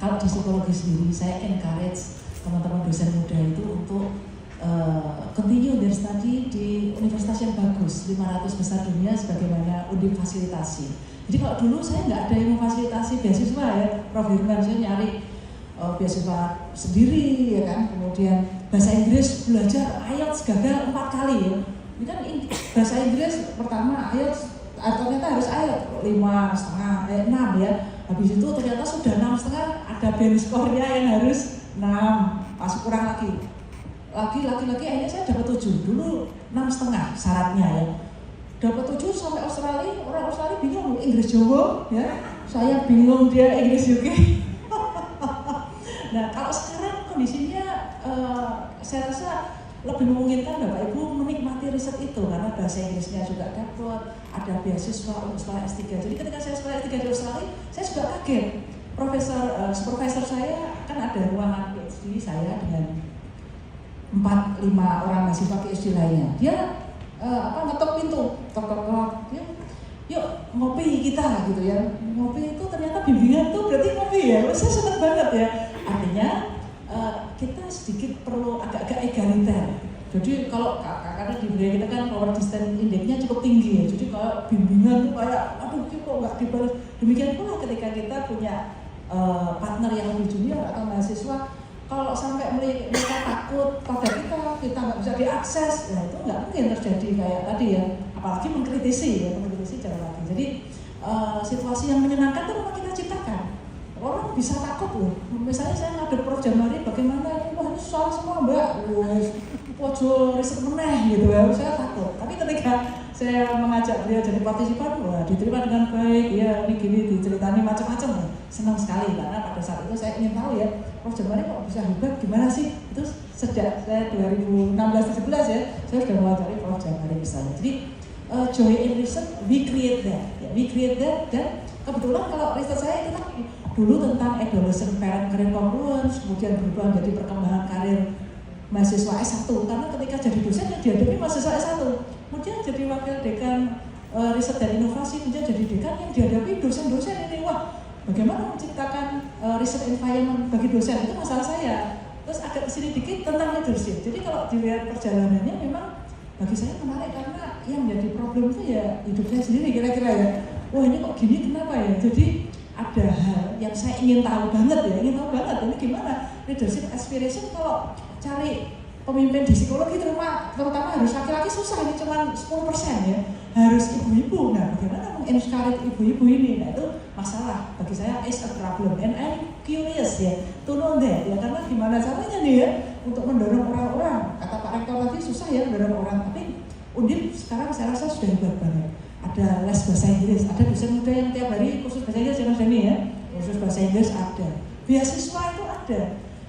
kalau di psikologi sendiri saya encourage teman-teman dosen muda itu untuk continue their study di universitas yang bagus, 500 besar dunia sebagaimana Undip fasilitasi. Jadi kalau dulu saya nggak ada yang memfasilitasi beasiswa ya, Prof. Hirman, saya nyari beasiswa sendiri ya kan, kemudian bahasa Inggris belajar IELTS gagal 4 kali ya. Ini kan bahasa Inggris pertama IELTS ternyata harus IELTS 5,5, 6 ya. Habis itu ternyata sudah 6,5 ada band score-nya yang harus 6, masuk kurang lagi akhirnya saya dapat 7, dulu 6,5 syaratnya ya. Dapat 7 sampai Australia, orang Australia bingung Inggris Jawa ya, saya bingung dia Inggris UK. Nah kalau sekarang kondisinya saya rasa lebih memungkinkan Bapak Ibu menikmati riset itu karena bahasa Inggrisnya juga dapat, ada beasiswa untuk sekolah S3. Jadi ketika saya sekolah S3 di Australia, saya juga kaget. Supervisor saya kan ada ruangan PhD saya dengan 4-5 orang mahasiswa PhD lainnya. Dia ngetok pintu, tok, yuk ngopi kita gitu ya. Ngopi itu ternyata bimbingan tuh berarti ngopi ya. Saya senang banget ya. Artinya kita sedikit perlu agak-agak egaliter. Jadi kalau karena di budaya kita kan power distance index-nya cukup tinggi ya. Jadi kalau bimbingan tuh kayak aduh kok nggak dibalas. Demikian pula ketika kita punya partner yang lebih junior atau mahasiswa, kalau sampai mereka takut pada kita nggak bisa diakses, ya itu nggak mungkin terjadi kayak tadi ya. Apalagi mengkritisi jauh lagi. Jadi situasi yang menyenangkan itu memang kita ciptakan. Orang bisa takut loh. Misalnya saya ngadep Prof. Jamari, bagaimana wah ini salah semua mbak, pojo riset meneh gitu ya. Saya takut. Tapi ketika saya mengajak beliau jadi partisipan, wah diterima dengan baik. Ya ini gini diceritani macam-macam. Senang sekali karena pada saat itu saya ingin tahu ya, Prof. Jamari kok bisa hebat, gimana sih? Itu sejak saya 2016-17 ya, saya sudah mengajari Prof. Jamari misalnya. Jadi joy in research, we create that, dan kebetulan kalau riset saya itu kan dulu tentang adolescent parent career congruence, kemudian berubah menjadi perkembangan karir mahasiswa S1, karena ketika jadi dosen yang dihadapi mahasiswa S1, kemudian jadi wakil dekan riset dan inovasi, kemudian jadi dekan yang dihadapi dosen-dosen ini. Wah, bagaimana menciptakan riset environment bagi dosen, itu masalah saya. Terus agak kesini dikit tentang leadership. Jadi kalau dilihat perjalanannya memang bagi saya menarik karena yang menjadi problem itu ya hidup saya sendiri kira-kira ya. Wah ini kok gini kenapa ya? Jadi ada hal yang saya ingin tahu banget ini gimana leadership aspiration. Kalau cari pemimpin di psikologi terutama harus laki-laki susah, ini cuma 10% ya, harus ibu-ibu. Nah bagaimana mengencourage ibu-ibu ini? Nah itu masalah bagi saya, is a problem and I'm curious ya to know that ya, karena gimana caranya nih ya untuk mendorong orang-orang. Kata Pak Rektor tadi susah ya mendorong orang, tapi Undip sekarang saya rasa sudah hebat banget. Ada les bahasa Inggris, ada dosen muda yang tiap hari khusus bahasa Inggris ya Mas Dani ya, khusus bahasa Inggris ada, beasiswa itu ada.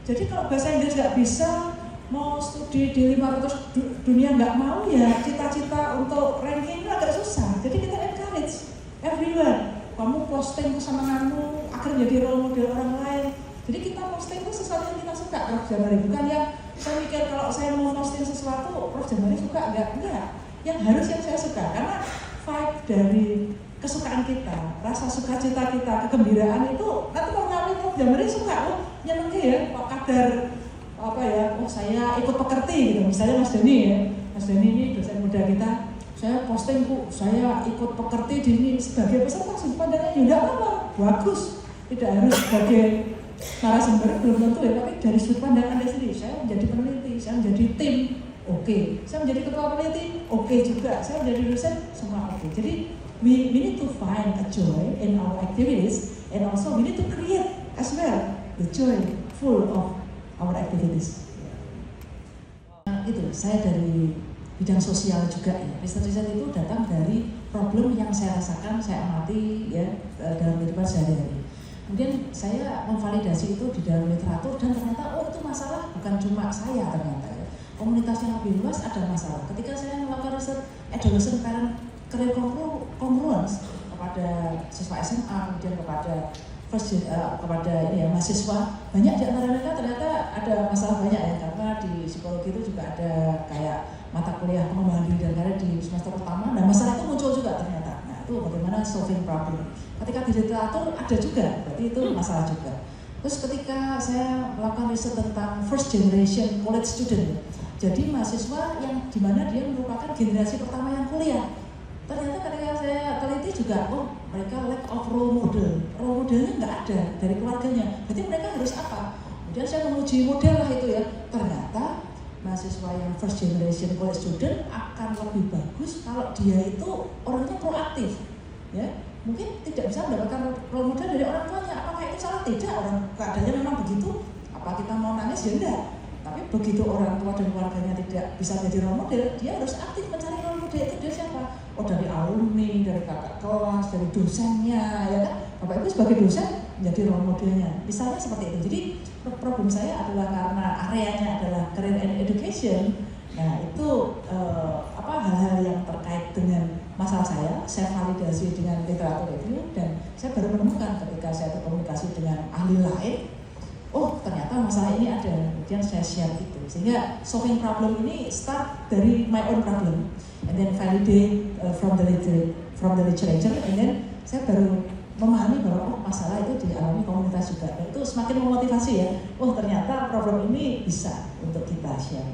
Jadi kalau bahasa Inggris nggak bisa, mau studi di 500 dunia nggak mau ya, cita-cita untuk ranking itu agak susah. Jadi kita encourage everyone, kamu posting kesenanganmu agar menjadi role model orang lain. Jadi kita posting itu sesuatu yang kita suka, Prof. Jamari. Bukan yang saya mikir kalau saya mau posting sesuatu, Prof. Jamari suka, enggak. Yang harus yang saya suka, karena vibe dari kesukaan kita, rasa sukacita kita, kegembiraan itu nanti mau ngapain Prof. Jamari suka, nyenengnya ya, kok kadar saya ikut pekerti gitu. Misalnya Mas Dani ya, Mas Dani ini dosen muda kita, saya posting saya ikut pekerti di ini sebagai peserta sudut pandangnya, ya enggak apa-apa, bagus. Tidak harus sebagai narasumber, belum tentu ya, tapi dari sudut pandang Anda sendiri. Saya menjadi peneliti, saya menjadi tim, oke. Saya menjadi ketua peneliti, oke juga. Saya menjadi dosen, semua oke. Jadi we need to find a joy in our activities, and also we need to create as well the joy full of our activities. Itu saya dari bidang sosial juga ya. Riset-riset itu datang dari problem yang saya rasakan, saya amati ya dalam kehidupan sehari-hari. Kemudian saya memvalidasi itu di dalam literatur dan ternyata itu masalah bukan cuma saya ternyata ya. Komunitas yang lebih luas ada masalah. Ketika saya melakukan riset adolescent parent career congruence kepada siswa SMA, kemudian kepada mahasiswa, banyak di antara mereka ternyata ada masalah banyak ya, karena di psikologi itu juga ada kayak mata kuliah pengembangan diri dan karir di semester pertama, dan masalah itu muncul juga ternyata. Nah itu bagaimana solving problem. Ketika di literatur ada juga, berarti itu masalah juga. Terus ketika saya melakukan riset tentang first generation college student, jadi mahasiswa yang dimana dia merupakan generasi pertama yang kuliah. Ternyata ketika saya teliti juga, oh mereka lack of role model. Role modelnya nggak ada dari keluarganya. Berarti mereka harus apa? Kemudian saya menguji model lah itu ya. Ternyata mahasiswa yang first generation college student akan lebih bagus kalau dia itu orangnya proaktif. Ya, mungkin tidak bisa mendapatkan role model dari orang tuanya. Apakah itu salah? Tidak, orang keadaannya memang begitu. Apa kita mau nangis? Ya enggak. Tapi begitu orang tua dan keluarganya tidak bisa jadi role model, dia harus aktif mencari role model. Itu dari siapa? Oh, dari alumni, dari kakak kelas, dari dosennya, ya kan? Bapak Ibu sebagai dosen menjadi role modelnya. Misalnya seperti itu. Jadi problem saya adalah karena areanya adalah career and education. Nah itu hal-hal yang terkait dengan masalah saya validasi dengan literatur review, dan saya baru menemukan ketika saya berkomunikasi dengan ahli lain, oh ternyata masalah ini ada, kemudian saya share itu, sehingga solving problem ini start dari my own problem, and then validate from the literature, and then saya baru memahami bahwa oh masalah itu dialami komunitas juga, dan itu semakin memotivasi ya, oh ternyata problem ini bisa untuk kita share.